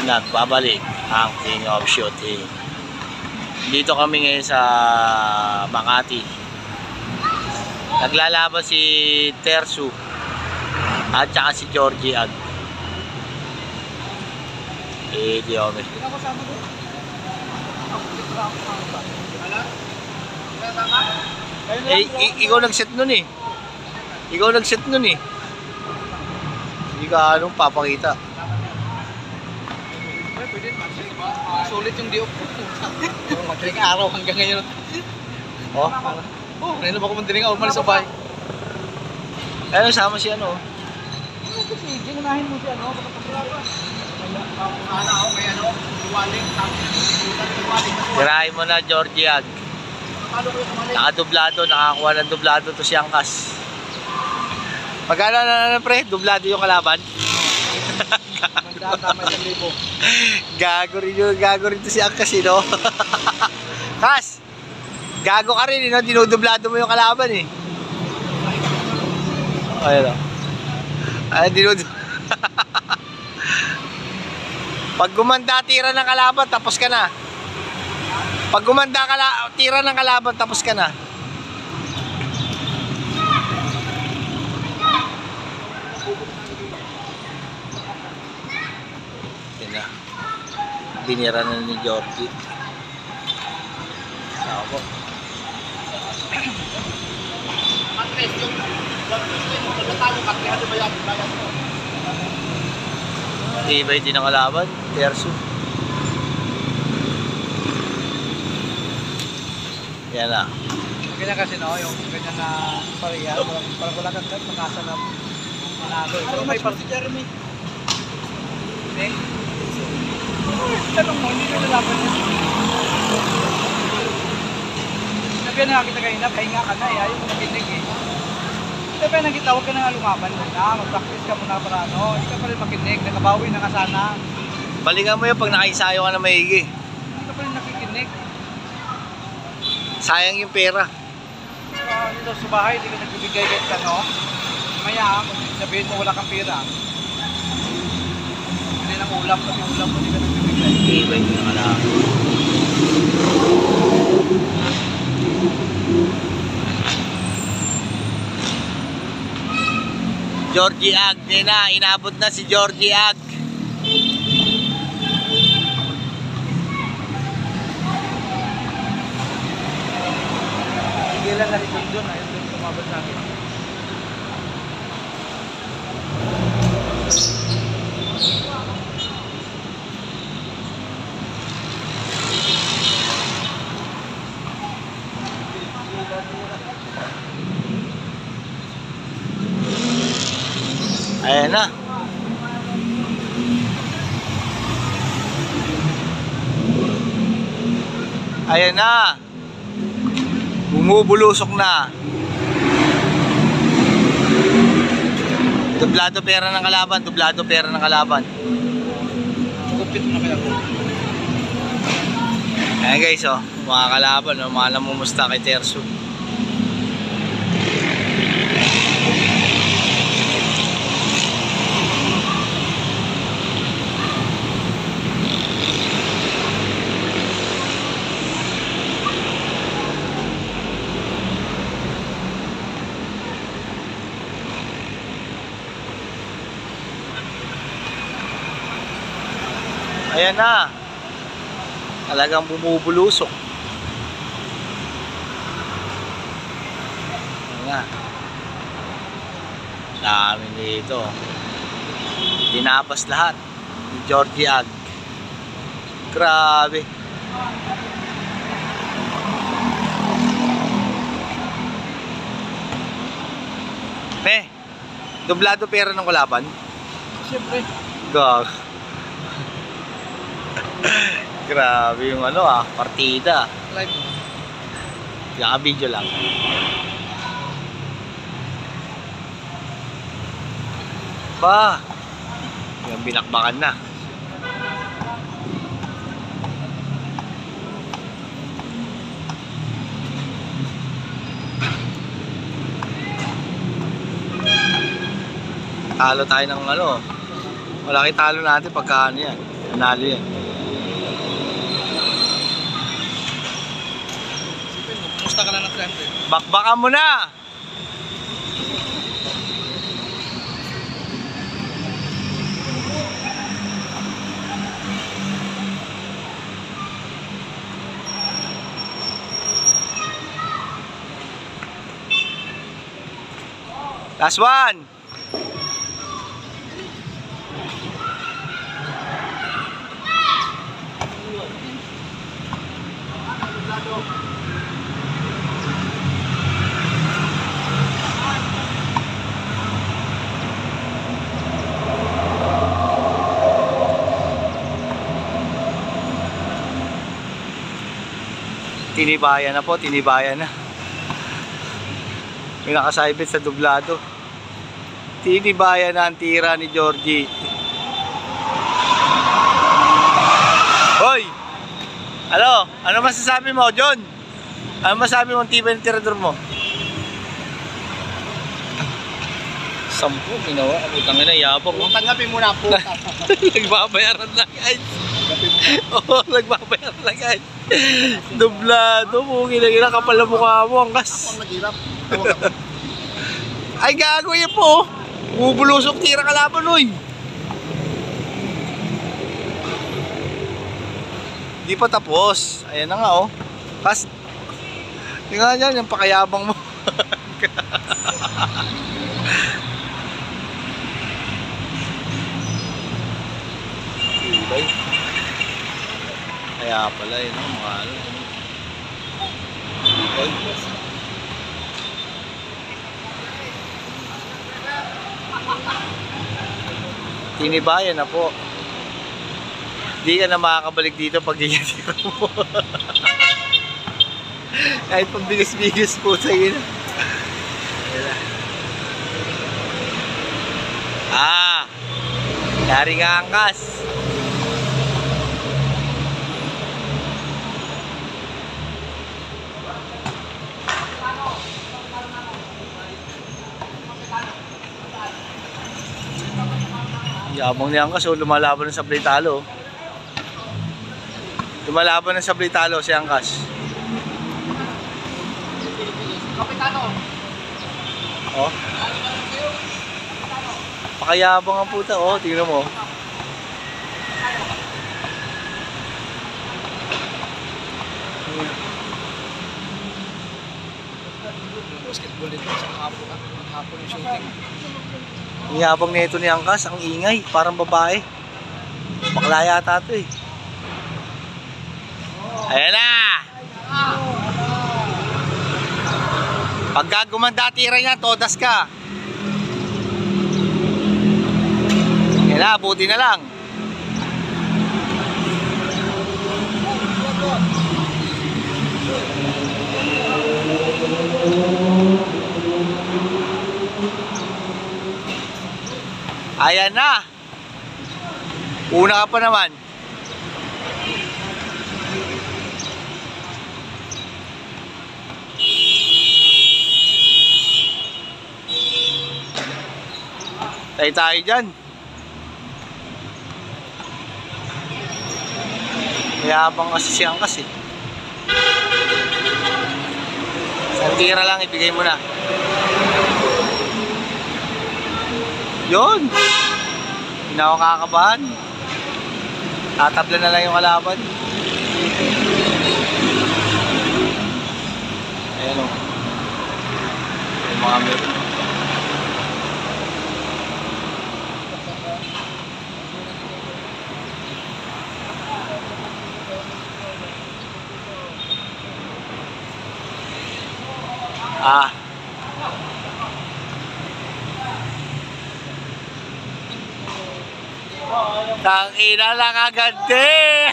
nagbabalik ang King of Shooting. Dito kami ngayon sa Makati. Naglalaban si Tersu at saka si Georgie Ag. Di kami. Ikaw nag-set nun eh. Ikaw nag-set nun eh. Hindi ka anong papakita. Sulit yung diop ko. Madaling araw hanggang ngayon. Oh? Ngayon ba ko madaling araw umalis sa bahay? Ano, sama si ano? Kasi ginunahin mo si ano, ano ako may ano, duwaling, Tirahin mo na, Georgie Ag. Nakadublado, nakakuha ng dublado to si Angkas. Pagkala na pre, dublado yung kalaban. Gago rin to si Angkas, no? Kas! Gago ka rin, no? Dinudublado mo yung kalaban, eh. Ayun, no? Ay, Pag gumanda tira ng kalaban, tapos ka na. Pag gumanda tira ng kalaban, tapos ka na. Yan na. Binira na ni Georgie. Ako. Ibay din ang kalaban, Tersu. Yan na. Ganyan kasi no, yung ganyan na pariya, parang wala kang makasa na manalo. Pero may si Jeremy. Eh? Tanong mo, hindi ko nalaban yun. Sabihan na kita kanina, pahinga ka na eh, ayaw mo nakinig eh. Sabi na kita, huwag ka na lumaban muna, mag-practice ka muna para ano, hindi ka pa rin makinig, nakabawi na ka sana. Balikan mo yun pag nakaisayo ka na maigi. Hindi ka pa rin nakikinig. Sayang yung pera. Dito sa bahay, hindi ka nagbibigay kahit ano. Maya, kung sabihin mo wala kang pera. Hindi ng ulam, kasi ulam mo hindi ka nagbibigay. Ibay din ang kalaban. Georgie Ag, din na, inabot na si Georgie Ag. Hindi lang nalikod doon, ayun doon tumabot sa akin. Ayan na. Ayan na. Bumubulusok na. Dublado pera ng kalaban, dublado pera ng kalaban. Gupit na kaya ko. Ayan guys, oh, mga kalaban, oh, mga namumusta kay Tersu. Ayan na. Talagang bumubulusok. Ayan na. Dami dito. Dinapas lahat ni Georgie Ag. Grabe. Dublado pera ng kalaban? Siyempre. Gag. Grabe yung ano partida. Live. Video lang. Ba, yung binakbakan na. Talo tayo ng ano. Malaki talo natin pagka ano yan. Panalo yan. Kumusta ka lang ng 300? Bakbakan mo na! Last one! Tinibayan na po, tinibayan na. May nakasaybit sa dublado. Tinibayan na ang tira ni Georgie. Hoy! Ano? Ano masasabi mo, John? Ano masasabi mo ang tibay ng tirador mo? 10 ginawa. Utang na yabang. Tanggapin mo na po. Nagbabayaran lang guys. Oo, nagbabayaran lang guys. Dublado mo, ginagina ka pala mukha mo, angkas. Ang naghirap. Ay gago yan po. Bubulusok tira kalaban oy. Di pa tapos. Ayan na nga oh. Kas. Tingnan yan, yung pakayabang mo. Ibay. Kaya pala yun ang mga ano. Ibay. Tinibayan na po. Di ka na makakabalik dito pag ginatira mo. Kahit pambilis-bilis po sa iyo. Ah, yari nga angkas. Yabang niya angkas, oh, lumalaban ng sablay talo. Lumalaban ng sablay talo si angkas. Kapitano. Oh. Pakayabang ang puta, oh, tingnan mo. Basketball dito sa hapon. Hapon yung shooting. Ang yabang nito ni angkas, ang ingay, parang babae. Bakla yata ito eh. Ayan na! Pagka gumanda tira niya, todas ka. Ayan na, buti na lang. Ayan na. Una ka pa naman. Tayo dyan. Mayabang kasi si angkas eh. Isang tira lang, ibigay mo na. Yun. Hindi na ako kakabahan. Tatabla na lang yung kalaban. Ayan o. Yung mga meron. Ah. Tangina lang agad eh.